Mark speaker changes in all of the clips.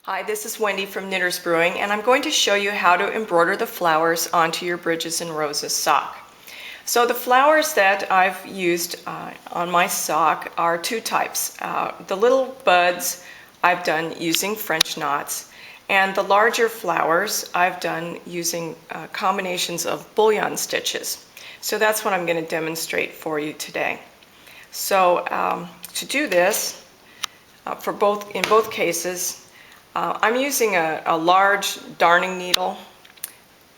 Speaker 1: Hi, this is Wendy from Knitters Brewing, and I'm going to show you how to embroider the flowers onto your Bridges and Roses sock. So the flowers that I've used on my sock are two types. The little buds I've done using French knots, and the larger flowers I've done using combinations of bullion stitches. So that's what I'm going to demonstrate for you today. So to do this, in both cases, I'm using a large darning needle,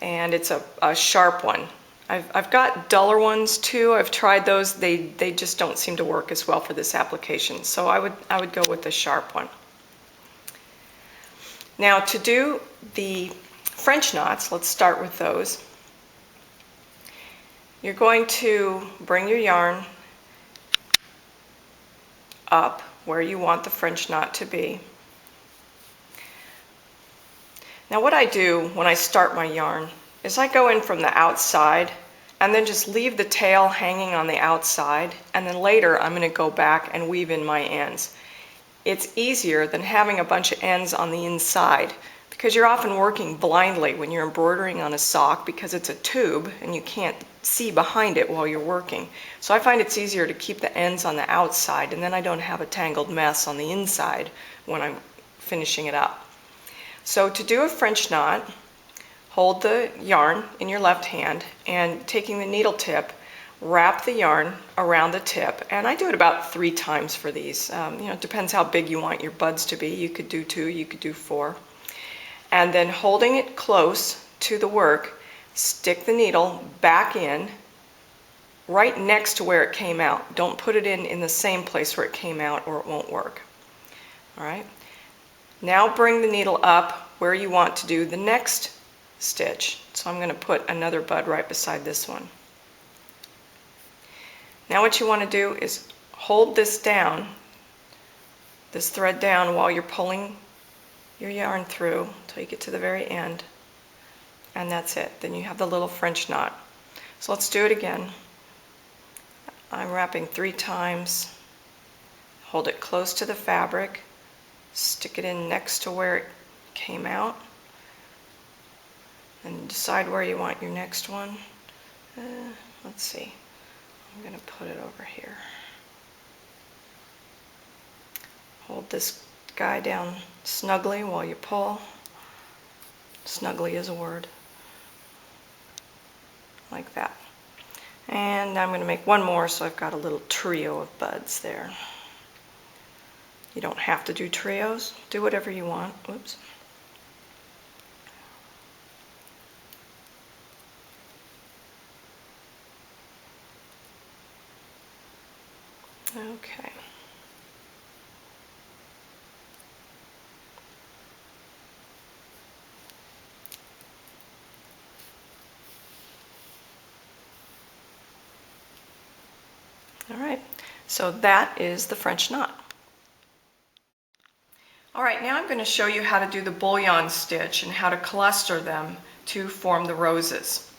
Speaker 1: and it's a sharp one. I've got duller ones too. I've tried those. They just don't seem to work as well for this application. So I would go with the sharp one. Now to do the French knots, let's start with those. You're going to bring your yarn up where you want the French knot to be. Now what I do when I start my yarn is I go in from the outside and then just leave the tail hanging on the outside, and then later I'm going to go back and weave in my ends. It's easier than having a bunch of ends on the inside because you're often working blindly when you're embroidering on a sock because it's a tube and you can't see behind it while you're working. So I find it's easier to keep the ends on the outside, and then I don't have a tangled mess on the inside when I'm finishing it up. So to do a French knot, hold the yarn in your left hand and taking the needle tip, wrap the yarn around the tip, and I do it about 3 times for these. It depends how big you want your buds to be. You could do 2, you could do 4. And then holding it close to the work, stick the needle back in right next to where it came out. Don't put it in the same place where it came out or it won't work. All right. Now bring the needle up where you want to do the next stitch. So I'm going to put another bud right beside this one. Now what you want to do is hold this down, this thread down, while you're pulling your yarn through until you get to the very end. And that's it. Then you have the little French knot. So let's do it again. I'm wrapping 3 times. Hold it close to the fabric. Stick it in next to where it came out, and decide where you want your next one. Let's see, I'm going to put it over here. Hold this guy down snugly while you pull. Snugly is a word. Like that. And I'm going to make one more, so I've got a little trio of buds there. You don't have to do trios. Do whatever you want. Whoops. Okay. All right. So that is the French knot. All right, now I'm going to show you how to do the bullion stitch and how to cluster them to form the roses.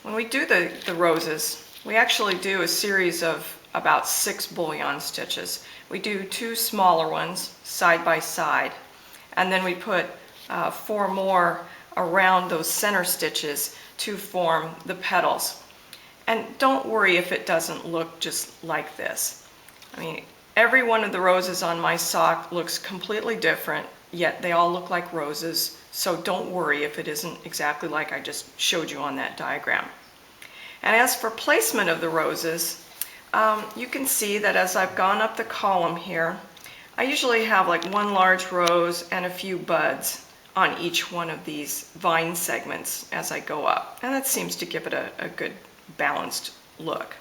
Speaker 1: When we do the roses, we actually do a series of about 6 bullion stitches. We do 2 smaller ones side by side, and then we put 4 more around those center stitches to form the petals. And don't worry if it doesn't look just like this. I mean, every one of the roses on my sock looks completely different, yet they all look like roses, so don't worry if it isn't exactly like I just showed you on that diagram. And as for placement of the roses, you can see that as I've gone up the column here, I usually have like 1 large rose and a few buds on each one of these vine segments as I go up, and that seems to give it a good balanced look.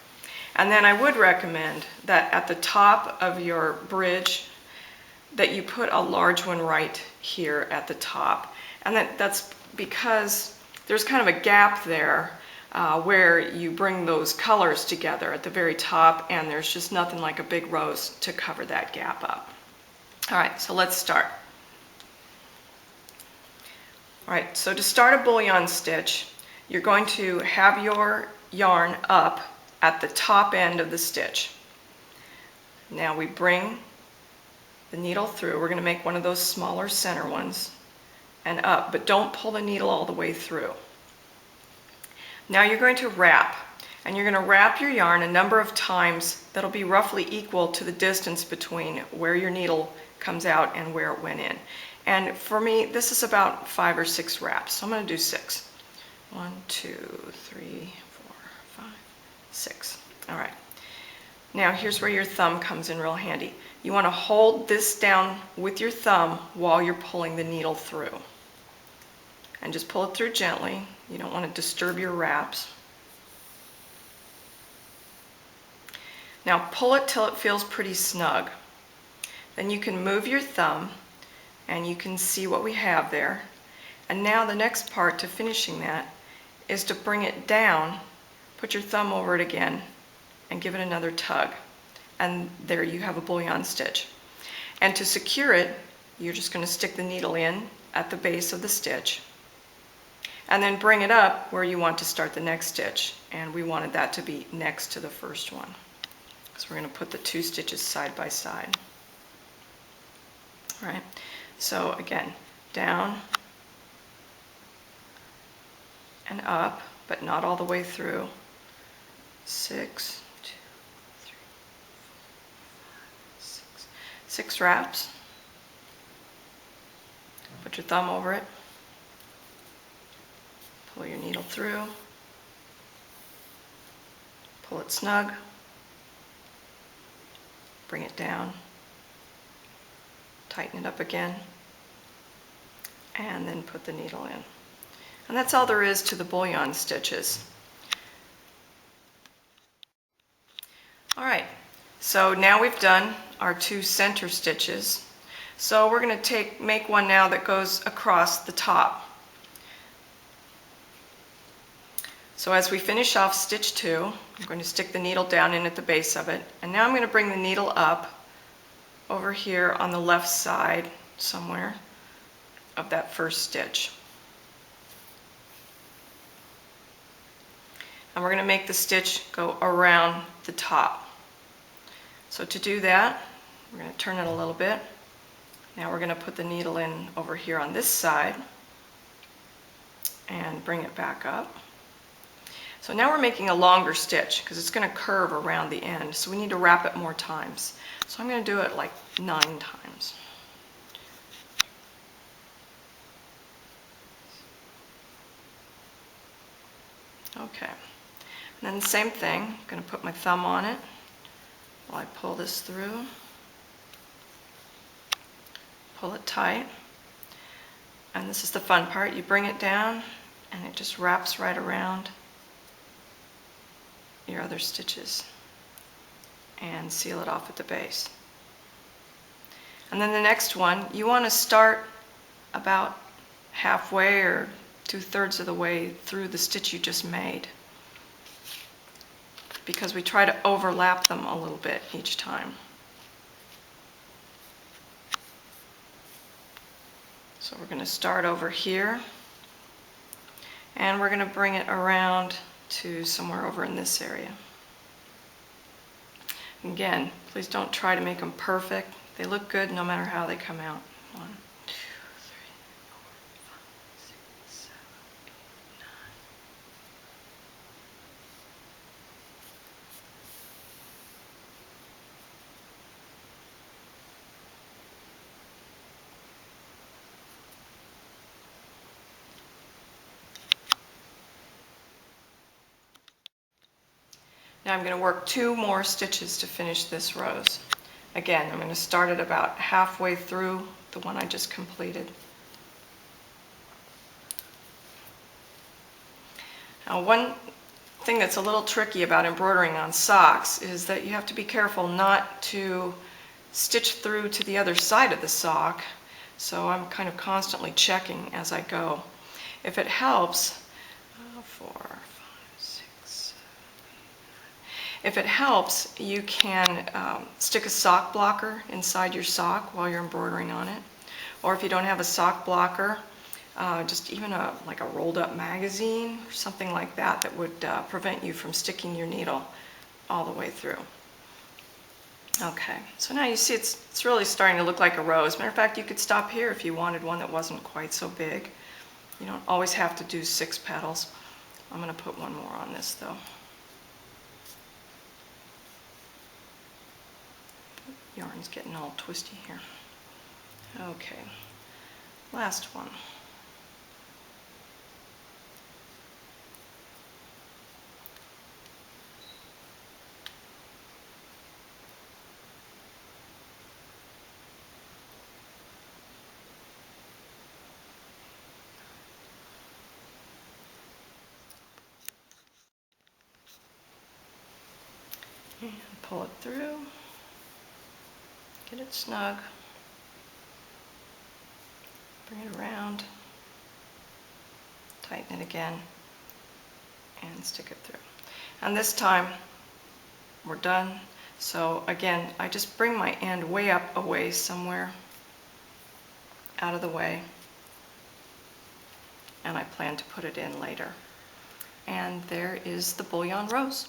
Speaker 1: And then I would recommend that at the top of your bridge that you put a large one right here at the top. And that's because there's kind of a gap there where you bring those colors together at the very top, and there's just nothing like a big rose to cover that gap up. All right, so let's start. All right, so to start a bullion stitch, you're going to have your yarn up at the top end of the stitch. Now we bring the needle through. We're going to make one of those smaller center ones and up, but don't pull the needle all the way through. Now you're going to wrap, and you're going to wrap your yarn a number of times that'll be roughly equal to the distance between where your needle comes out and where it went in. And for me, this is about 5 or 6 wraps, so I'm going to do 6. 1, 2, 3, 4, 5, 6. All right. Now here's where your thumb comes in real handy. You want to hold this down with your thumb while you're pulling the needle through. And just pull it through gently. You don't want to disturb your wraps. Now pull it till it feels pretty snug. Then you can move your thumb and you can see what we have there. And now the next part to finishing that is to bring it down, put your thumb over it again, and give it another tug. And there you have a bullion stitch. And to secure it, you're just going to stick the needle in at the base of the stitch, and then bring it up where you want to start the next stitch. And we wanted that to be next to the first one. So we're going to put the 2 stitches side by side. All right, so again, down and up, but not all the way through. 6, 2, 3, 4, 5, 6. 6 wraps. Put your thumb over it. Pull your needle through. Pull it snug. Bring it down. Tighten it up again. And then put the needle in. And that's all there is to the bullion stitches. All right, so now we've done our 2 center stitches. So we're going to make one now that goes across the top. So as we finish off stitch 2, I'm going to stick the needle down in at the base of it. And now I'm going to bring the needle up over here on the left side somewhere of that first stitch. And we're going to make the stitch go around the top. So to do that, we're going to turn it a little bit. Now we're going to put the needle in over here on this side and bring it back up. So now we're making a longer stitch because it's going to curve around the end, so we need to wrap it more times. So I'm going to do it like 9 times. Okay, and then the same thing, I'm going to put my thumb on it while I pull this through. Pull it tight. And this is the fun part. You bring it down and it just wraps right around your other stitches and seal it off at the base. And then the next one, you want to start about halfway or 2/3 of the way through the stitch you just made, because we try to overlap them a little bit each time. So we're going to start over here and we're going to bring it around to somewhere over in this area. Again, please don't try to make them perfect. They look good no matter how they come out. 1, 2, 3, 4, 5, 6, 7, 8, 9. Now I'm going to work 2 more stitches to finish this rose. Again, I'm going to start it about halfway through the one I just completed. Now, one thing that's a little tricky about embroidering on socks is that you have to be careful not to stitch through to the other side of the sock. So I'm kind of constantly checking as I go. If it helps, 4, 5, 6, 7, 8, 9. If it helps, you can stick a sock blocker inside your sock while you're embroidering on it. Or if you don't have a sock blocker, just even like a rolled up magazine or something like that that would prevent you from sticking your needle all the way through. Okay, so now you see it's really starting to look like a rose. Matter of fact, you could stop here if you wanted one that wasn't quite so big. You don't always have to do 6 petals. I'm going to put one more on this though. Yarn's getting all twisty here. Okay, last one. And pull it through, get it snug, bring it around, tighten it again, and stick it through. And this time we're done. So again, I just bring my end way up a ways somewhere out of the way, and I plan to put it in later. And there is the Bullion rose.